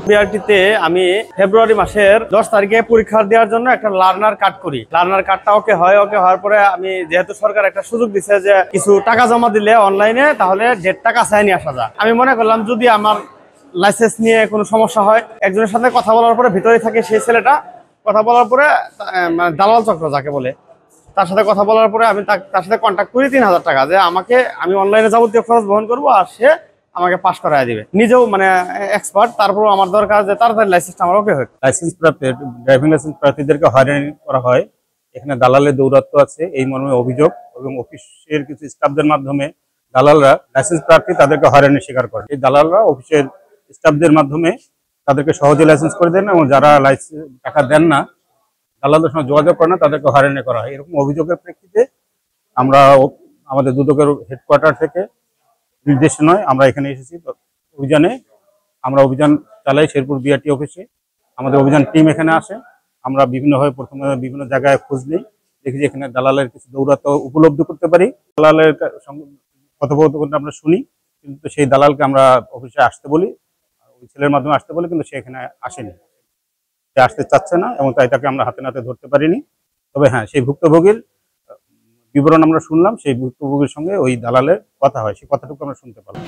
বিআরটিতে আমি ফেব্রুয়ারি মাসের 10 তারিখে পরীক্ষা দেওয়ার জন্য একটা লার্নার কার্ড করি। লার্নার কার্ডটা ওকে হওয়ার পরে আমি যেহেতু সরকার একটা সুযোগ দিচ্ছে যে কিছু টাকা জমা দিলে অনলাইনে তাহলে 1.5 টাকা কাছায় নিয়ে আসা যায়। আমি মনে করলাম যদি আমার লাইসেন্স নিয়ে কোনো সমস্যা হয়, একজনের সাথে কথা বলার পরে ভিতরে থাকে সেই ছেলেটা, কথা বলার পরে মানে দালাল চক্র যাকে বলে, তার সাথে কথা বলার পরে আমি তার সাথে কন্ট্যাক্ট করি 3000 টাকা যে আমি অনলাইনে যাবতীয় খরচ বহন করবো আর সে আমাকে পাস করায় দিবে। নিজেও মানে এক্সপার্ট, তারপর আমার দরকার যে তাড়াতাড়ি লাইসেন্সটা আমার ওকে হোক। লাইসেন্স প্রাপ্ত ড্রাইভিং লাইসেন্স প্রার্থীদেরকে হয়রানি করা হয়, এখানে দালালের দৌরাত্ম্য আছে এই মর্মে অভিযোগ, এবং অফিসের কিছু স্টাফদের মাধ্যমে দালালরা লাইসেন্স প্রার্থী তাদেরকে হয়রানির শিকার করে। এই দালালরা অফিসের স্টাফদের মাধ্যমে তাদেরকে সহজে লাইসেন্স করে দেন, এবং যারা লাইসেন্স টাকা দেন না, দালালদের সঙ্গে যোগাযোগ করে না, তাদেরকে হয়রানি করা হয়। এরকম অভিযোগের প্রেক্ষিতে আমরা আমাদের দুদকের হেডকোয়ার্টার থেকে নির্দেশ নয় আমরা এখানে এসেছি অভিযানে। আমরা অভিযান চালাই শেরপুর বিআরটি অফিসে, আমাদের অভিযান টিম এখানে আসে। আমরা বিভিন্নভাবে প্রথমে বিভিন্ন জায়গায় খোঁজ নিই, দেখি যে এখানে দালালের কিছু দৌরাত্ম্য উপলব্ধি করতে পারি। দালালের কথোপকথন আমরা শুনি, কিন্তু সেই দালালকে আমরা অফিসে আসতে বলি, ওই ছেলের মাধ্যমে আসতে বলি, কিন্তু সে এখানে আসেনি, সে আসতে চাচ্ছে না, এবং তাই তাকে আমরা হাতে নাতে ধরতে পারিনি। তবে হ্যাঁ, সেই ভুক্তভোগীর বিবরণ আমরা শুনলাম, সেই ভুক্তভোগীর সঙ্গে ওই দালালের কথা হয়, সেই কথাটুকু আমরা শুনতে পারলাম।